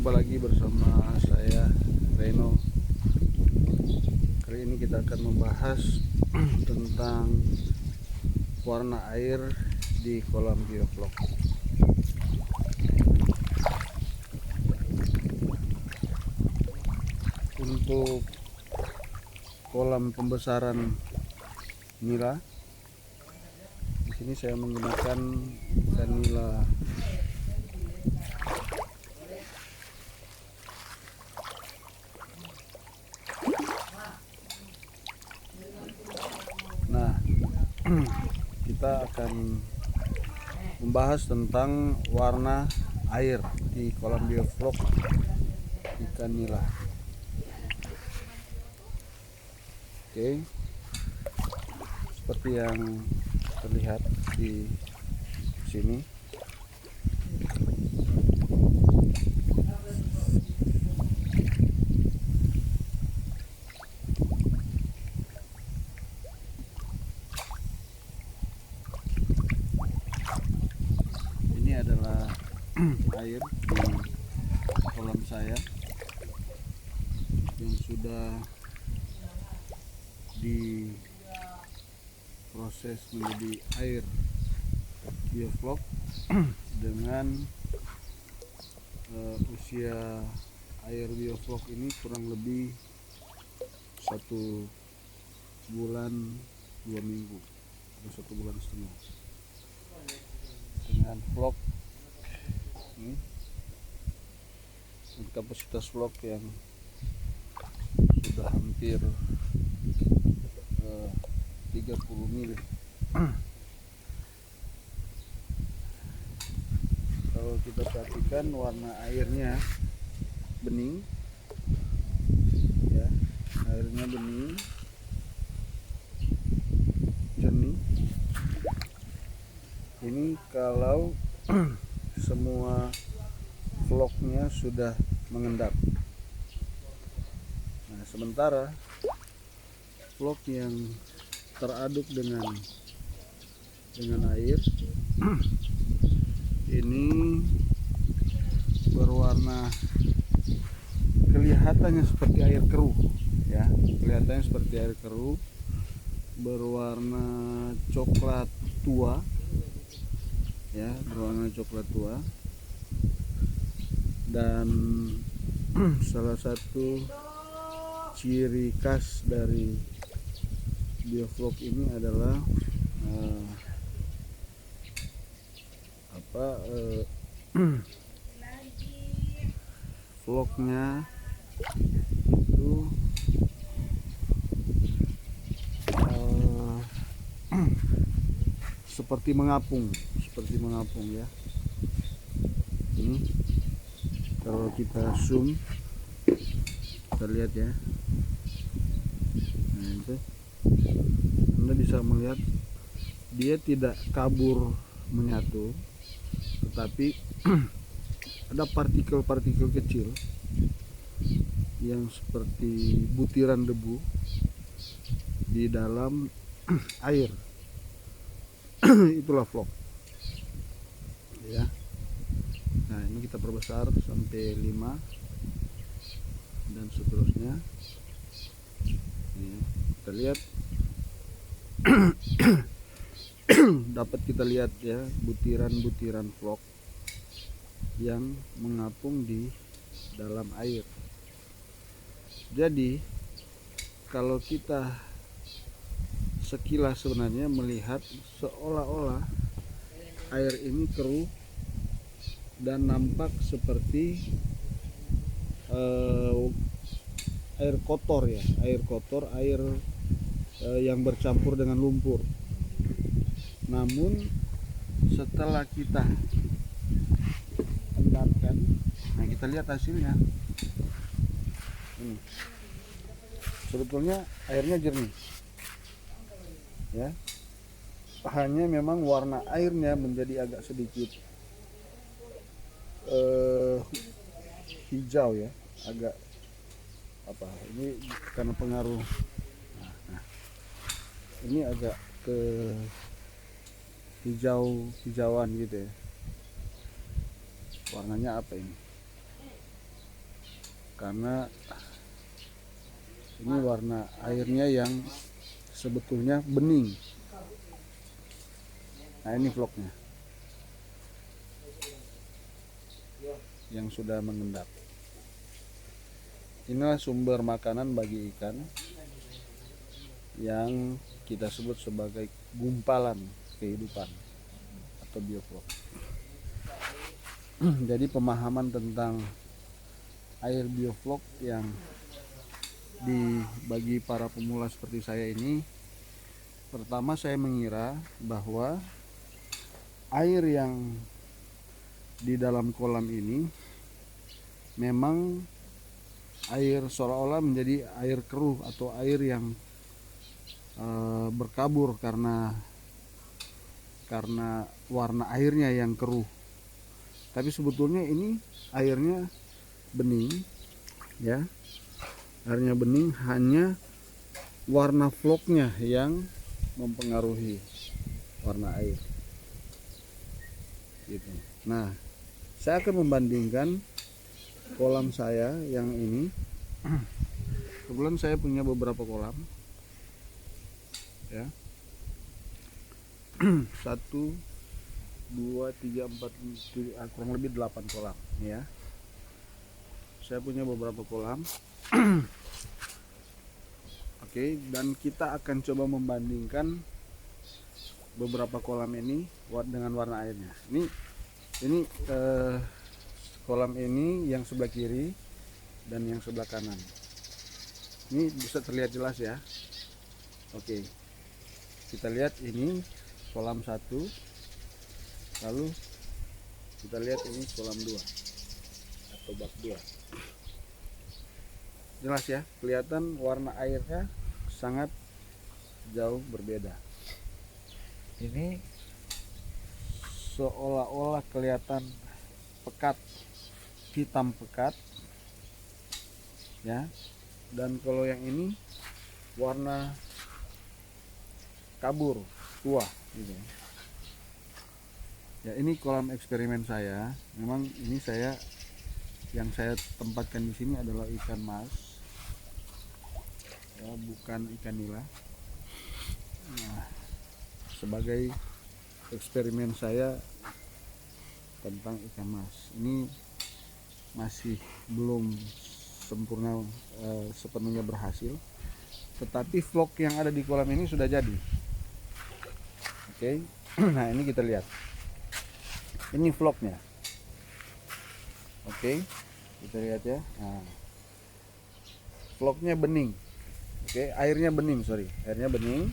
Jumpa lagi bersama saya Reno. Kali ini kita akan membahas tentang warna air di kolam bioflok. Untuk kolam pembesaran nila, di sini saya menggunakan ikan nila kita akan membahas tentang warna air di kolam bioflok ikan nila. Oke, seperti yang terlihat di sini, ini adalah air di kolam saya yang sudah diproses menjadi air bioflok dengan usia air bioflok ini kurang lebih 1 bulan 2 minggu atau 1 bulan setengah, dengan vlog ini dan kapasitas vlog yang sudah hampir 30 mili. Kalau kita perhatikan warna airnya bening ya, airnya bening jernih. Ini kalau semua vlognya sudah mengendap. Nah, sementara vlog yang teraduk dengan air ini berwarna, kelihatannya seperti air keruh ya, kelihatannya seperti air keruh, berwarna coklat tua ya, berwarna coklat tua. Dan salah satu ciri khas dari bioflok ini adalah vlognya itu seperti mengapung ya. Ini kalau kita zoom kita lihat ya, nah itu Anda bisa melihat dia tidak kabur menyatu, tetapi ada partikel-partikel kecil yang seperti butiran debu di dalam air. Itulah vlog ya. Nah, ini kita perbesar sampai 5 dan seterusnya ya, kita lihat. Dapat kita lihat ya, butiran-butiran vlog yang mengapung di dalam air. Jadi kalau kita sekilas sebenarnya melihat seolah-olah air ini keruh dan nampak seperti air kotor ya, air yang bercampur dengan lumpur. Namun setelah kita endapkan, nah kita lihat hasilnya. Ini sebetulnya airnya jernih ya, hanya memang warna airnya menjadi agak sedikit hijau ya, agak ini karena pengaruh. Nah, ini agak ke hijauan gitu ya. Warnanya apa ini? karena ini warna airnya yang sebetulnya bening. Nah, ini vlognya yang sudah mengendap. Inilah sumber makanan bagi ikan yang kita sebut sebagai gumpalan kehidupan atau bioflok. Jadi pemahaman tentang air bioflok yang dibagi para pemula seperti saya ini, pertama saya mengira bahwa air yang di dalam kolam ini memang air seolah-olah menjadi air keruh atau air yang berkabur karena warna airnya yang keruh. Tapi sebetulnya ini airnya bening, ya. Airnya bening, hanya warna vlognya yang mempengaruhi warna air. Gitu. Nah, saya akan membandingkan kolam saya yang ini. Kebetulan saya punya beberapa kolam, ya. 1, 2, 3, 4, kurang lebih 8 kolam, ya. Saya punya beberapa kolam. Oke, dan kita akan coba membandingkan beberapa kolam ini dengan warna airnya. Ini kolam ini yang sebelah kiri dan yang sebelah kanan. Ini bisa terlihat jelas, ya. Oke, kita lihat ini kolam 1, lalu kita lihat ini kolam 2 atau bak 2. Jelas, ya, kelihatan warna airnya sangat jauh berbeda. Ini seolah-olah kelihatan pekat, hitam pekat, ya. Dan kalau yang ini warna kabur, tua, gitu. Ya, ini kolam eksperimen saya. Memang ini yang saya tempatkan di sini adalah ikan mas, ya, bukan ikan nila. Nah, sebagai eksperimen saya tentang ikan mas, ini masih belum sempurna, sepenuhnya berhasil, tetapi vlog yang ada di kolam ini sudah jadi. Oke. Nah, ini kita lihat, ini vlognya. Oke, kita lihat, ya. Nah, vlognya bening. Oke, airnya bening, airnya bening.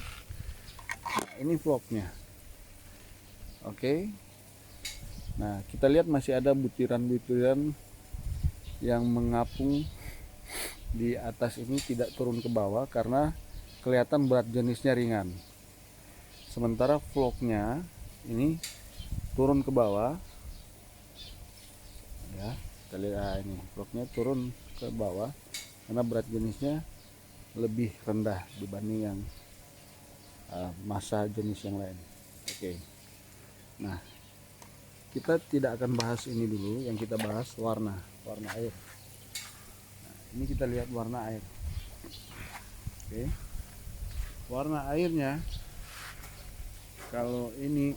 Nah, ini vlognya. Oke. Nah, kita lihat masih ada butiran-butiran yang mengapung di atas ini, tidak turun ke bawah karena kelihatan berat jenisnya ringan. Sementara vlognya ini turun ke bawah, ya. Kita lihat, ini vlognya turun ke bawah karena berat jenisnya lebih rendah dibanding yang massa jenis yang lain. Oke. Nah, kita tidak akan bahas ini dulu. Yang kita bahas warna air. Nah, ini kita lihat warna air. Oke. Warna airnya kalau ini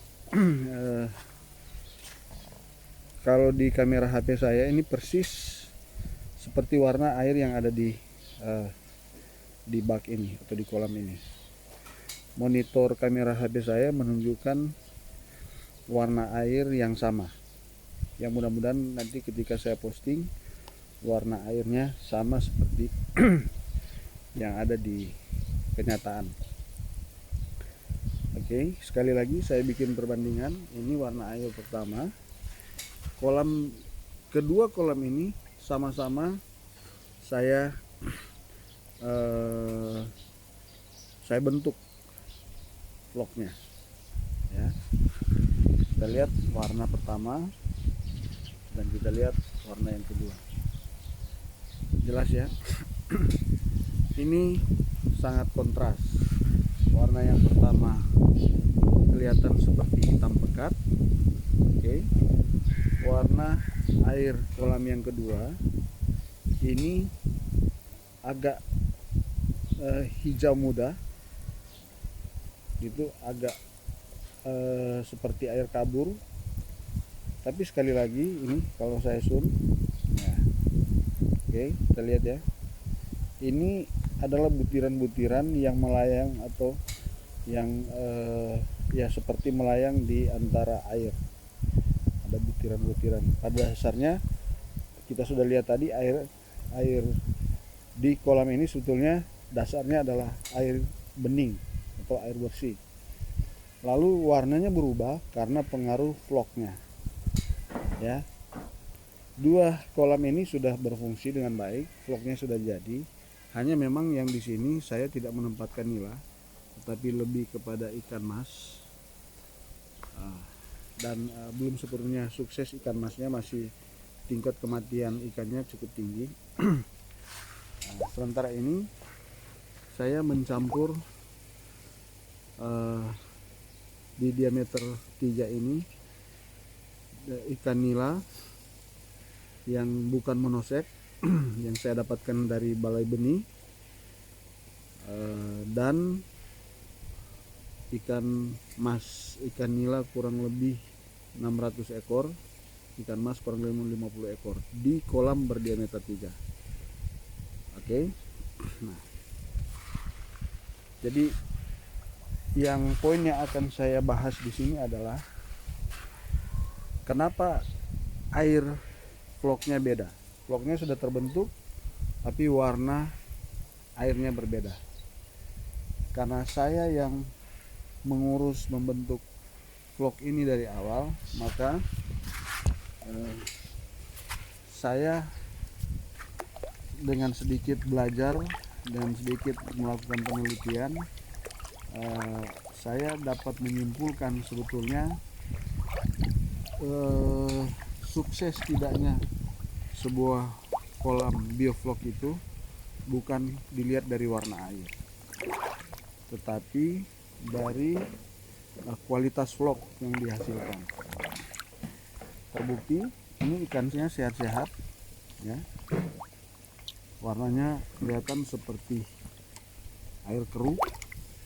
kalau di kamera HP saya ini persis seperti warna air yang ada di bak ini atau di kolam ini. Monitor kamera HP saya menunjukkan warna air yang sama. Yang mudah-mudahan nanti ketika saya posting, warna airnya sama seperti yang ada di kenyataan. Oke, sekali lagi saya bikin perbandingan. Ini warna air pertama. Kedua kolam ini sama-sama saya bentuk vlognya, ya. Kita lihat warna pertama dan kita lihat warna yang kedua. Jelas, ya. Ini sangat kontras. Warna yang pertama kelihatan seperti hitam pekat. Oke. Warna air kolam yang kedua ini agak hijau muda, itu agak seperti air kabur. Tapi sekali lagi ini kalau saya zoom, nah, oke, kita lihat ya, ini adalah butiran-butiran yang melayang atau yang ya seperti melayang di antara air. Ada butiran-butiran. Pada dasarnya kita sudah lihat tadi, air di kolam ini sebetulnya dasarnya adalah air bening atau air bersih. Lalu warnanya berubah karena pengaruh vlognya. Ya, dua kolam ini sudah berfungsi dengan baik, vlognya sudah jadi. Hanya memang yang di sini saya tidak menempatkan nila, tetapi lebih kepada ikan mas. Dan belum sepenuhnya sukses ikan masnya, masih tingkat kematian ikannya cukup tinggi. Sementara ini saya mencampur di diameter 3 ini ikan nila yang bukan monosek yang saya dapatkan dari Balai Benih, dan ikan mas, ikan nila kurang lebih 600 ekor, ikan mas kurang lebih 50 ekor di kolam berdiameter 3. Oke. Nah, jadi yang poin yang akan saya bahas di sini adalah kenapa air vlognya beda. Vlognya sudah terbentuk, tapi warna airnya berbeda. Karena saya yang mengurus membentuk vlog ini dari awal, maka saya dengan sedikit belajar dan sedikit melakukan penelitian, saya dapat menyimpulkan sebetulnya sukses tidaknya sebuah kolam biovlog itu bukan dilihat dari warna air, tetapi dari kualitas vlog yang dihasilkan. Terbukti ini ikannya sehat-sehat ya, warnanya kelihatan seperti air keruh,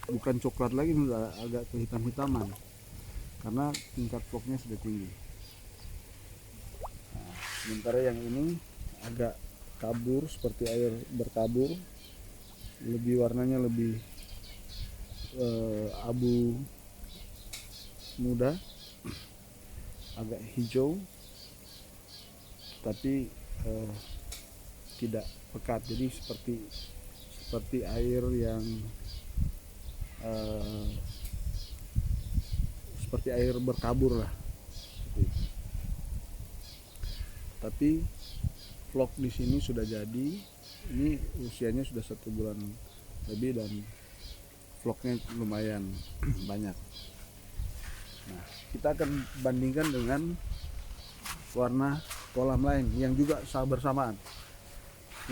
bukan coklat lagi, sudah agak kehitam-hitaman karena tingkat vlognya sudah tinggi. Sementara yang ini agak kabur, seperti air berkabur, lebih warnanya lebih abu muda, agak hijau, tapi tidak pekat. Jadi seperti air yang seperti air berkabur lah. Tapi vlog di sini sudah jadi. Ini usianya sudah 1 bulan lebih dan vlognya lumayan banyak. Nah, kita akan bandingkan dengan warna kolam lain yang juga bersamaan.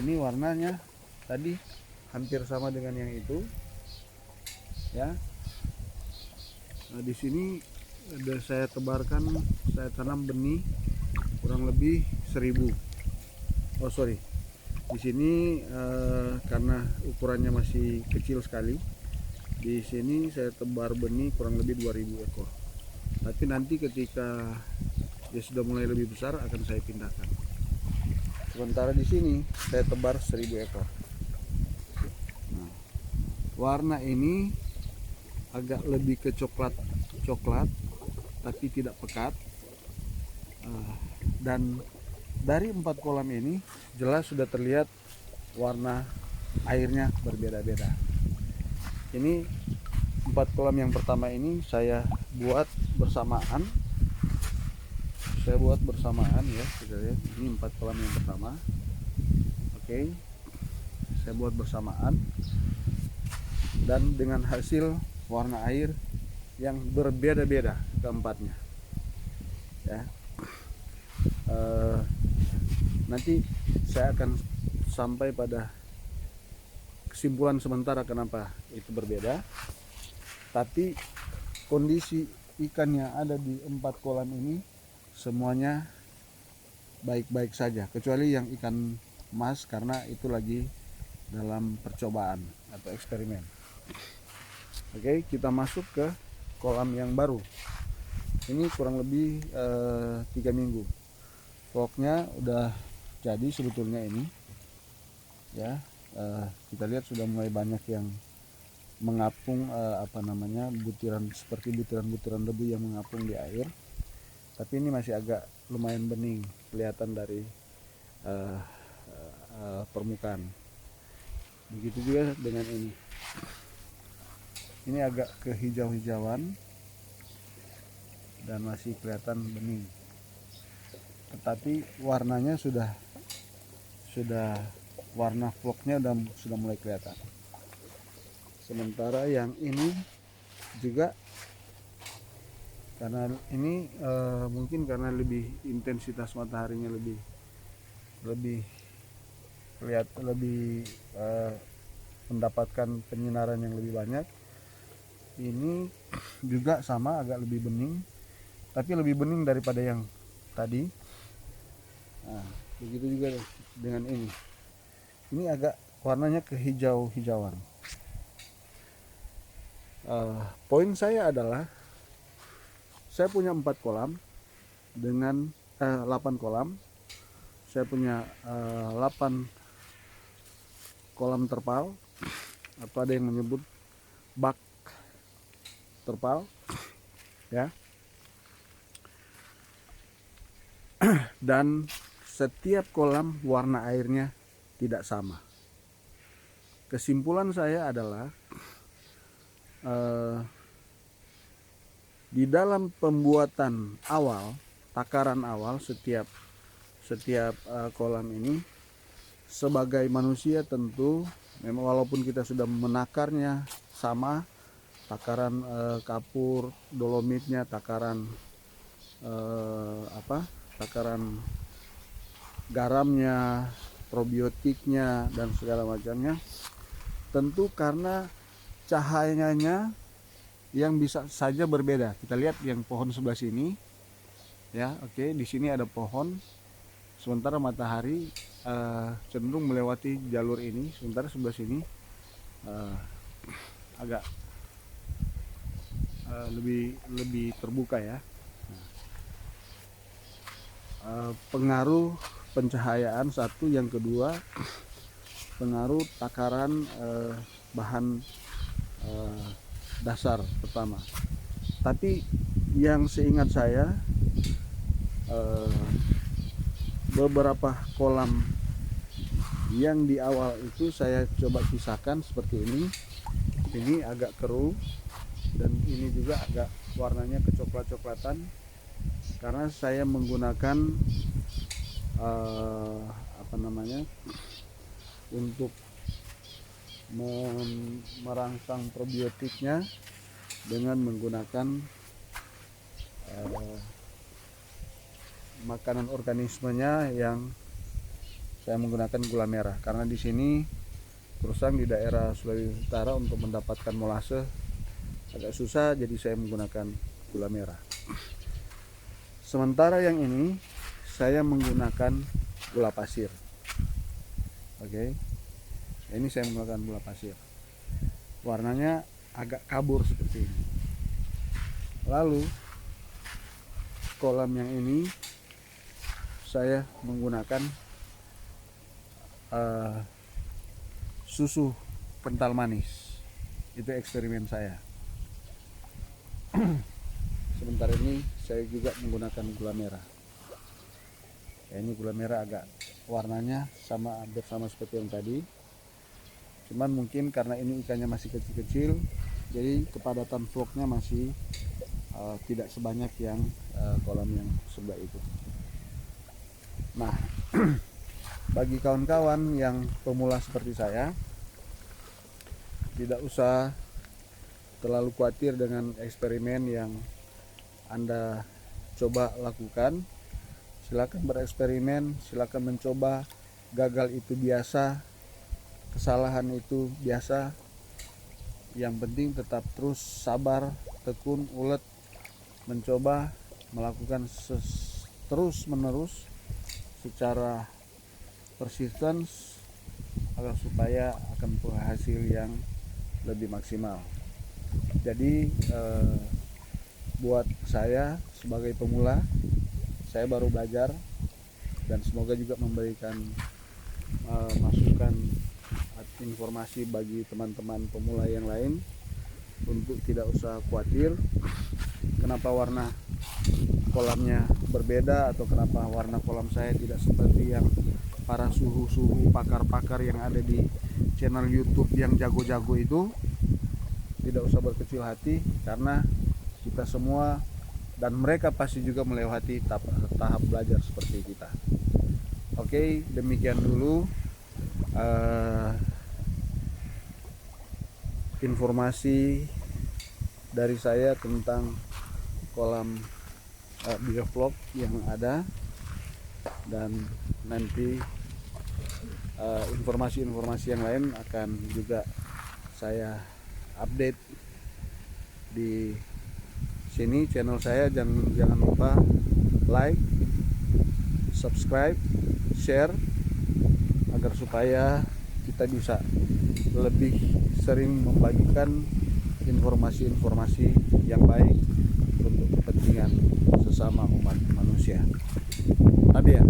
Ini warnanya tadi hampir sama dengan yang itu, ya. Nah, di sini ada saya tebarkan, saya tanam benih kurang lebih 1000. Oh sorry, di sini karena ukurannya masih kecil sekali, di sini saya tebar benih kurang lebih 2000 ekor. Tapi nanti ketika dia sudah mulai lebih besar akan saya pindahkan. Sementara di sini saya tebar 1000 ekor. Nah, warna ini agak lebih ke coklat, tapi tidak pekat. Dan dari 4 kolam ini jelas sudah terlihat warna airnya berbeda-beda. Ini 4 kolam yang pertama ini saya buat bersamaan. Ya, kita lihat ini 4 kolam yang pertama. Oke, saya buat bersamaan dan dengan hasil warna air yang berbeda-beda keempatnya. Ya. Nanti saya akan sampai pada kesimpulan sementara kenapa itu berbeda. Tapi kondisi ikan yang ada di 4 kolam ini semuanya baik-baik saja, kecuali yang ikan emas karena itu lagi dalam percobaan atau eksperimen. Oke, kita masuk ke kolam yang baru. Ini kurang lebih 3 minggu. Vlognya udah jadi sebetulnya ini ya. Kita lihat sudah mulai banyak yang mengapung butiran-butiran debu yang mengapung di air. Tapi ini masih agak lumayan bening kelihatan dari permukaan. Begitu juga dengan ini. Ini agak kehijau-hijauan dan masih kelihatan bening. Tetapi warnanya sudah warna vlognya sudah mulai kelihatan. Sementara yang ini juga karena ini mungkin karena lebih intensitas mataharinya lebih mendapatkan penyinaran yang lebih banyak. Ini juga sama agak lebih bening, tapi lebih bening daripada yang tadi. Nah, begitu juga dengan ini. Ini agak warnanya kehijau-hijauan. Poin saya adalah saya punya 4 kolam dengan 8 kolam. Saya punya 8 kolam terpal, atau ada yang menyebut bak terpal ya. Dan setiap kolam warna airnya tidak sama. Kesimpulan saya adalah di dalam pembuatan awal, takaran awal setiap kolam ini, sebagai manusia tentu memang walaupun kita sudah menakarnya sama, takaran kapur, dolomitnya, takaran garamnya, probiotiknya dan segala macamnya, tentu karena cahayanya yang bisa saja berbeda. Kita lihat yang pohon sebelah sini ya. Oke, di sini ada pohon, sementara matahari cenderung melewati jalur ini, sementara sebelah sini agak lebih terbuka ya. Pengaruh pencahayaan satu, yang kedua pengaruh takaran bahan dasar pertama. Tapi yang seingat saya beberapa kolam yang di awal itu saya coba pisahkan seperti ini. Ini agak keruh dan ini juga agak warnanya kecoklat-coklatan karena saya menggunakan untuk merangsang probiotiknya dengan menggunakan makanan organismenya, yang saya menggunakan gula merah karena di sini Kurusang di daerah Sulawesi Utara untuk mendapatkan molase agak susah, jadi saya menggunakan gula merah. Sementara yang ini saya menggunakan gula pasir. Oke. Ini saya menggunakan gula pasir. Warnanya agak kabur seperti ini. Lalu kolam yang ini saya menggunakan susu kental manis. Itu eksperimen saya. Sebentar ini saya juga menggunakan gula merah. Ya, ini gula merah agak warnanya hampir sama seperti yang tadi. Cuman mungkin karena ini ikannya masih kecil-kecil, jadi kepadatan vlognya masih tidak sebanyak yang kolam yang sebelah itu. Nah, bagi kawan-kawan yang pemula seperti saya, tidak usah terlalu khawatir dengan eksperimen yang Anda coba lakukan. Silakan bereksperimen, silakan mencoba. Gagal itu biasa, kesalahan itu biasa. Yang penting tetap terus sabar, tekun, ulet, mencoba, melakukan terus menerus secara persistence agar supaya akan hasil yang lebih maksimal. Jadi buat saya sebagai pemula, saya baru belajar, dan semoga juga memberikan masukan informasi bagi teman-teman pemula yang lain untuk tidak usah khawatir kenapa warna kolamnya berbeda atau kenapa warna kolam saya tidak seperti yang para suhu-suhu pakar-pakar yang ada di channel YouTube yang jago-jago itu. Tidak usah berkecil hati, karena kita semua dan mereka pasti juga melewati tahap belajar seperti kita. Oke, demikian dulu informasi dari saya tentang kolam biovlog yang ada, dan nanti informasi-informasi yang lain akan juga saya update di sini channel saya. Jangan lupa like, subscribe, share, agar supaya kita bisa lebih sering membagikan informasi-informasi yang baik untuk kepentingan sesama umat manusia. Nabi ya.